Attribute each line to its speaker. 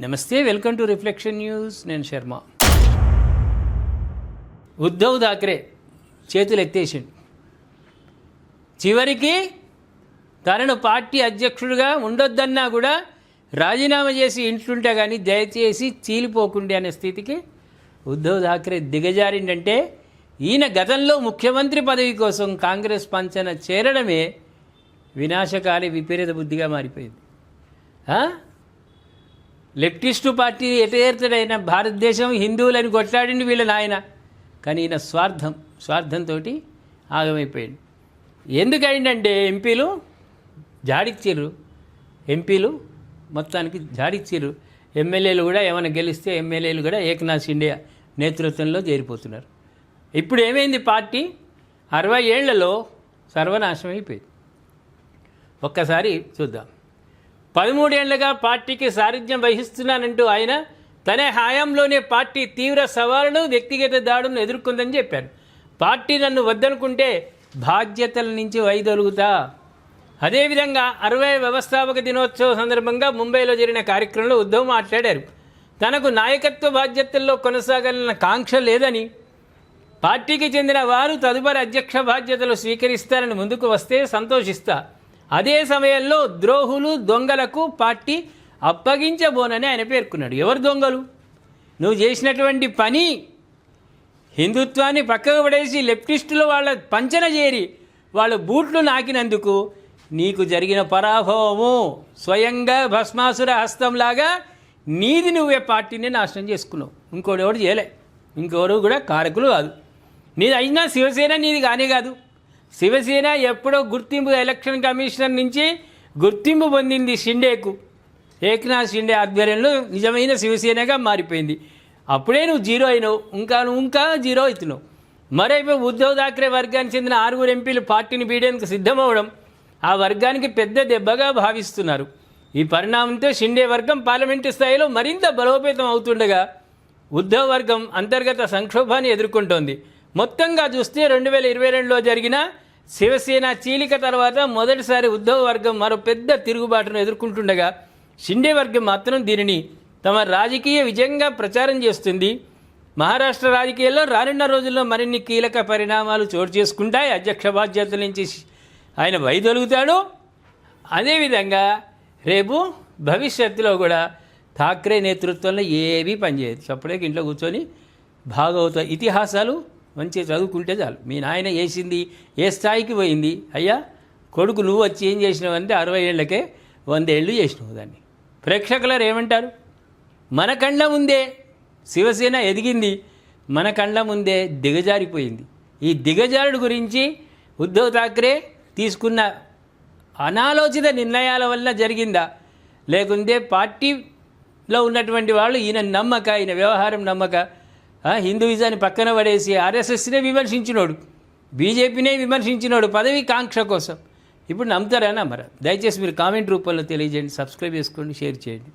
Speaker 1: నమస్తే, welcome to reflection news. నేను శర్మ. ఉద్ధవ్ థాక్రే చేతులు ఎత్తేసిండు. చివరికి తనను పార్టీ అధ్యక్షుడిగా ఉండొద్దన్నా కూడా రాజీనామా చేసి ఇంట్లుంటే కానీ దయచేసి చీలిపోకుండే అనే స్థితికి ఉద్ధవ్ థాక్రే దిగజారిండంటే ఈయన గతంలో ముఖ్యమంత్రి పదవి కోసం కాంగ్రెస్ పంచన చేరడమే వినాశకాలి విపరీత బుద్ధిగా మారిపోయింది. లెఫ్టిస్టు పార్టీ ఎటేర్తడైన భారతదేశం హిందువులని కొట్లాడింది వీళ్ళ నాయన. కానీ ఈయన స్వార్థంతో ఆగమైపోయింది. ఎందుకైందంటే ఎంపీలు జాడిచ్చిర్రు, ఎంపీలు మొత్తానికి జాడిచ్చిర్రు. ఎమ్మెల్యేలు కూడా ఏమైనా గెలిస్తే ఎమ్మెల్యేలు కూడా ఏకనాథ్ షిండే నేతృత్వంలో చేరిపోతున్నారు. ఇప్పుడు ఏమైంది? పార్టీ 60 ఏళ్లలో సర్వనాశనం అయిపోయింది. ఒక్కసారి చూద్దాం. 13 ఏళ్లుగా పార్టీకి సారథ్యం వహిస్తున్నానంటూ ఆయన తన హయాంలోనే పార్టీ తీవ్ర సవాళ్లను, వ్యక్తిగత దాడులను ఎదుర్కొందని చెప్పారు. పార్టీ నన్ను వద్దనుకుంటే బాధ్యతల నుంచి వైదొలుగుతా. అదేవిధంగా 60వ వ్యవస్థాపక దినోత్సవం సందర్భంగా ముంబైలో జరిగిన కార్యక్రమంలో ఉద్ధవ్ మాట్లాడారు. తనకు నాయకత్వ బాధ్యతల్లో కొనసాగాలన్న కాంక్ష లేదని, పార్టీకి చెందిన వారు తదుపరి అధ్యక్ష బాధ్యతలు స్వీకరిస్తారని ముందుకు వస్తే సంతోషిస్తా. అదే సమయంలో ద్రోహులు, దొంగలకు పార్టీ అప్పగించబోనని ఆయన పేర్కొన్నాడు. ఎవరు దొంగలు? నువ్వు చేసినటువంటి పని హిందుత్వాన్ని పక్కకు పడేసి లెఫ్టిస్టులు వాళ్ళ పంచన చేరి వాళ్ళ బూట్లు నాకినందుకు నీకు జరిగిన పరాభవము స్వయంగా భస్మాసుర హస్తంలాగా నీది నువ్వే పార్టీని నాశనం చేసుకున్నావు. ఇంకోడెవడు చేయలే, ఇంకెవరు కూడా కారకులు కాదు. నీది అయినా శివసేన నీది కానే కాదు. శివసేన ఎప్పుడో గుర్తింపు ఎలక్షన్ కమిషనర్ నుంచి గుర్తింపు పొందింది షిండేకు. ఏకనాథ్ షిండే ఆధ్వర్యంలో నిజమైన శివసేనగా మారిపోయింది. అప్పుడే నువ్వు జీరో అయినావు, ఇంకా జీరో అవుతున్నావు. మరైపు ఉద్ధవ్ థాక్రే వర్గానికి చెందిన 6 ఎంపీలు పార్టీని వీడేందుకు సిద్ధమవడం ఆ వర్గానికి పెద్ద దెబ్బగా భావిస్తున్నారు. ఈ పరిణామంతో షిండే వర్గం పార్లమెంటు స్థాయిలో మరింత బలోపేతం అవుతుండగా ఉద్ధవ్ వర్గం అంతర్గత సంక్షోభాన్ని ఎదుర్కొంటోంది. మొత్తంగా చూస్తే 2022లో జరిగిన శివసేన చీలిక తర్వాత మొదటిసారి ఉద్ధవ్ వర్గం మరో పెద్ద తిరుగుబాటును ఎదుర్కొంటుండగా షిండే వర్గం మాత్రం దీనిని తమ రాజకీయ విజయంగా ప్రచారం చేస్తుంది. మహారాష్ట్ర రాజకీయాల్లో రానున్న రోజుల్లో మరిన్ని కీలక పరిణామాలు చోటు చేసుకుంటాయి. అధ్యక్ష బాధ్యతల నుంచి ఆయన వైదొలుగుతాడు. అదేవిధంగా రేపు భవిష్యత్తులో కూడా ఠాక్రే నేతృత్వంలో ఏవీ పనిచేయదు. చప్పుడే ఇంట్లో కూర్చొని భాగవత ఇతిహాసాలు మంచిగా చదువుకుంటే చాలు. మీ నాయన వేసింది ఏ స్థాయికి పోయింది, అయ్యా కొడుకు నువ్వు వచ్చి ఏం చేసినావు అంటే 60 ఏళ్లకే 100 ఏళ్ళు చేసినావు. దాన్ని ప్రేక్షకులు ఏమంటారు? మన కళ్ళ ముందే శివసేన ఎదిగింది, మన కళ్ళ ముందే దిగజారిపోయింది. ఈ దిగజారుడు గురించి ఉద్ధవ్ థాక్రే తీసుకున్న అనాలోచిత నిర్ణయాల వల్ల జరిగిందా, లేకుంటే పార్టీలో ఉన్నటువంటి వాళ్ళు ఈయన వ్యవహారం నమ్మక హిందూయిజాన్ని పక్కన పడేసి ఆర్ఎస్ఎస్నే విమర్శించినోడు, బీజేపీనే విమర్శించినోడు పదవి కాంక్ష కోసం ఇప్పుడు నమ్ముతారా నమ్మరా? దయచేసి మీరు కామెంట్ రూపంలో తెలియజేయండి. సబ్స్క్రైబ్ చేసుకోండి, షేర్ చేయండి.